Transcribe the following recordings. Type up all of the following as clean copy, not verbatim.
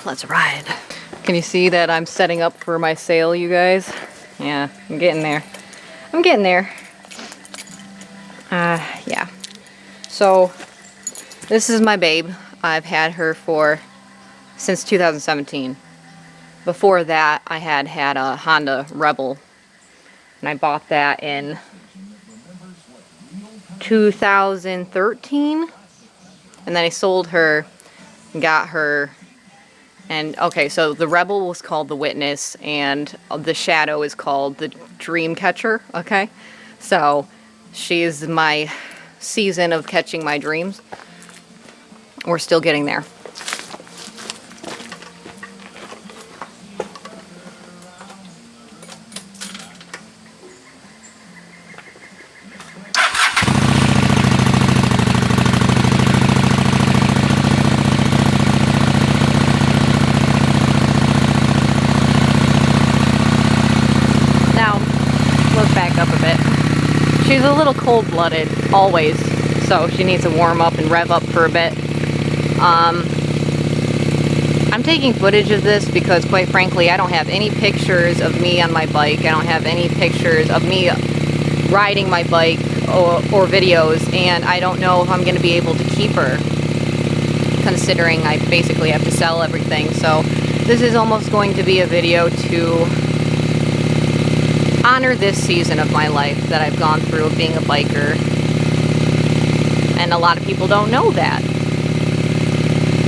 let's ride. Can you see that I'm setting up for my sale, you guys? Yeah, I'm getting there. I'm getting there. Yeah. So, this is my babe. I've had her since 2017. Before that, I had a Honda Rebel. And I bought that in 2013. And then I sold her, got her. And okay, so the Rebel was called the Witness, and the Shadow is called the Dream Catcher, okay? So, she's my season of catching my dreams. We're still getting there. She's a little cold-blooded, always, so she needs to warm up and rev up for a bit. I'm taking footage of this because, quite frankly, I don't have any pictures of me on my bike. I don't have any pictures of me riding my bike or videos, and I don't know if I'm going to be able to keep her, considering I basically have to sell everything. So this is almost going to be a video to honor this season of my life that I've gone through of being a biker. And a lot of people don't know that.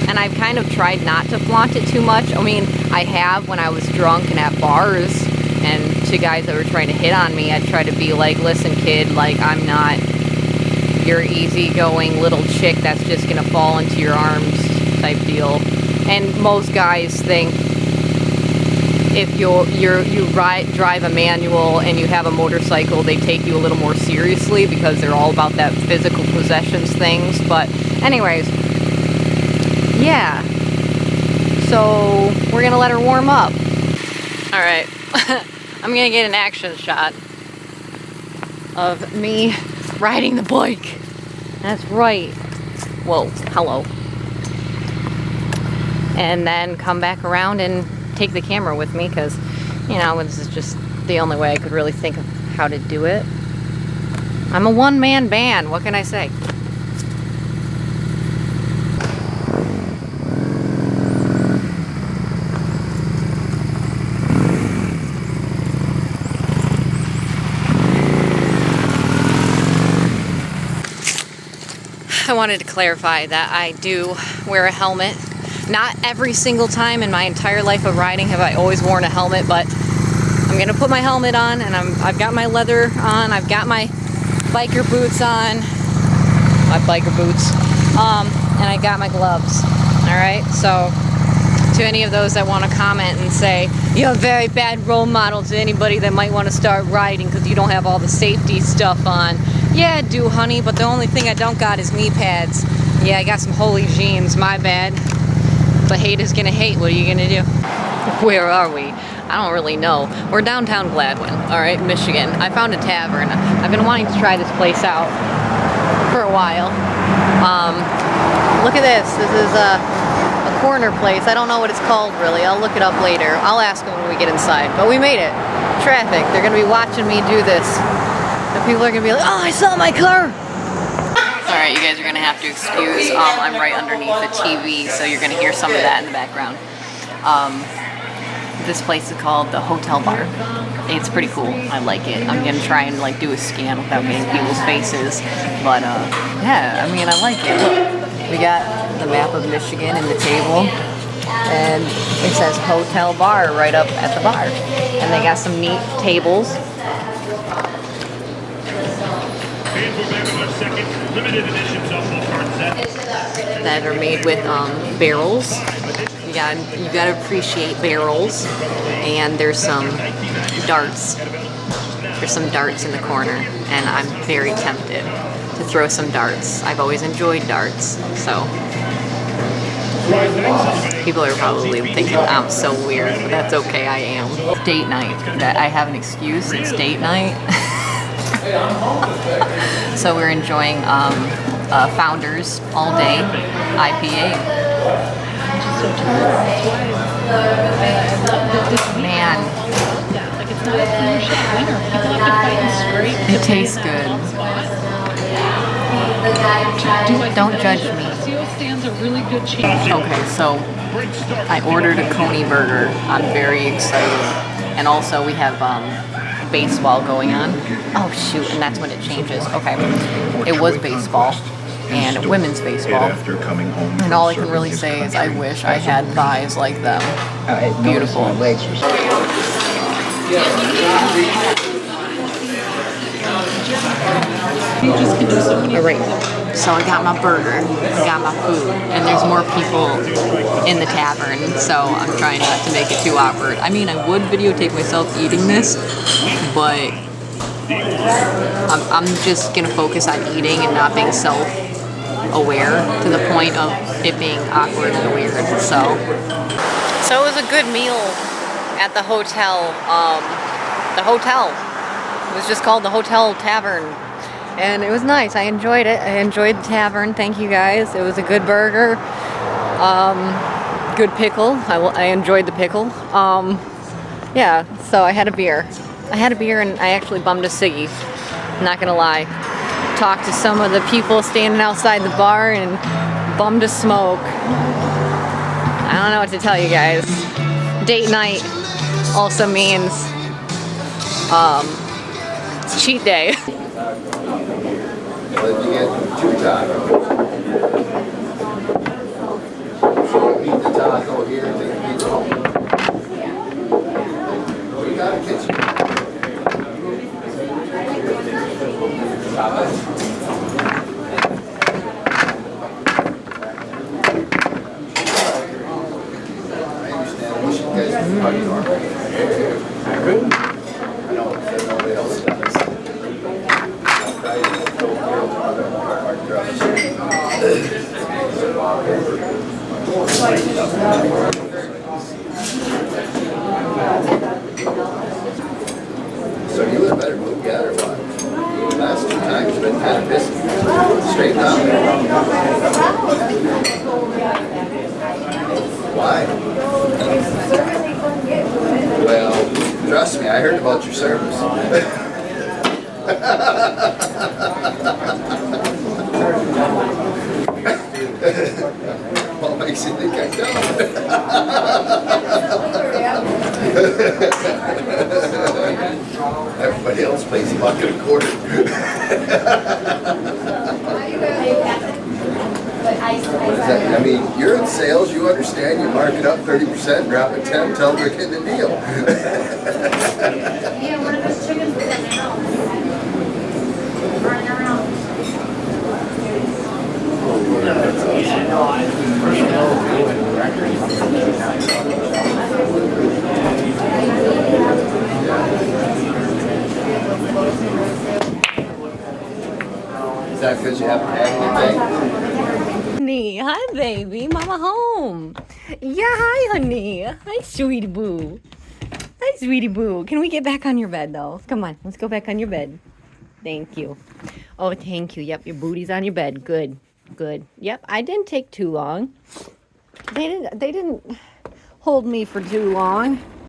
And I've kind of tried not to flaunt it too much. I mean, I have when I was drunk and at bars, and to guys that were trying to hit on me, I'd try to be like, listen kid, like, I'm not your easygoing little chick that's just gonna fall into your arms type deal. And most guys think if you drive a manual and you have a motorcycle, they take you a little more seriously because they're all about that physical possessions things. But anyways, yeah. So we're gonna let her warm up. All right, I'm gonna get an action shot of me riding the bike. That's right. Whoa, hello. And then come back around and take the camera with me because, you know, this is just the only way I could really think of how to do it. I'm a one-man band, what can I say? I wanted to clarify that I do wear a helmet. Not every single time in my entire life of riding have I always worn a helmet, but I'm gonna put my helmet on, and I've got my leather on, I've got my biker boots on, and I got my gloves. All right, so to any of those that want to comment and say you're a very bad role model to anybody that might want to start riding because you don't have all the safety stuff on, yeah, I do, honey, but the only thing I don't got is knee pads. Yeah, I got some holy jeans, my bad. But hate is gonna hate, what are you gonna do? Where are we? I don't really know. We're downtown Gladwin, alright, Michigan. I found a tavern. I've been wanting to try this place out for a while. Look at this. This is a corner place. I don't know what it's called really. I'll look it up later. I'll ask them when we get inside. But we made it. Traffic. They're gonna be watching me do this. And people are gonna be like, oh, I saw my car! Alright, you guys are going to have to excuse, I'm right underneath the TV, so you're going to hear some of that in the background. This place is called the Hotel Bar. It's pretty cool. I like it. I'm going to try and like do a scan without getting people's faces. But yeah, I mean, I like it. Look, we got the map of Michigan in the table, and it says Hotel Bar right up at the bar. And they got some neat tables. That are made with barrels. You gotta appreciate barrels. And there's some darts. There's some darts in the corner, and I'm very tempted to throw some darts. I've always enjoyed darts, so people are probably thinking I'm so weird, but that's okay, I am. Date night. That I have an excuse. It's date night. So we're enjoying Founders All Day IPA. Man, it tastes good. Don't judge me. Okay, so I ordered a Coney burger. I'm very excited. And also we have baseball going on. Oh shoot, and that's when it changes. Okay, it was baseball and women's baseball. And all I can really say is I wish I had thighs like them. Beautiful. Alright, so I got my burger, I got my food, and there's more people in the tavern, so I'm trying not to make it too awkward. I mean, I would videotape myself eating this, but I'm just gonna focus on eating and not being self-aware to the point of it being awkward and weird. So it was a good meal at the hotel. It was just called the Hotel Tavern, and it was nice. I enjoyed it. I enjoyed the tavern. Thank you guys. It was a good burger. Good pickle. I enjoyed the pickle. Yeah. So I had a beer. And I actually bummed a ciggy. Not gonna lie. Talked to some of the people standing outside the bar and bummed a smoke. I don't know what to tell you guys. Date night also means cheat day. So you would have better move yet or what? Last 2 times you've been kind of missing. Straight up. Why? Well, trust me, I heard about your service. What makes you think I don't? Everybody else pays $1.25. What is that? I mean, you're in sales, you understand, you mark it up 30%, drop it 10, tell them they're getting a deal. Yeah, one of those chickens was in now. Running around. Is that because you haven't had anything? Honey, hi baby, mama home. Yeah, hi honey. Hi sweetie boo. Hi sweetie boo. Can we get back on your bed though? Come on, let's go back on your bed. Thank you. Oh, thank you. Yep, your booty's on your bed. Good. Good. Yep, I didn't take too long. They didn't hold me for too long.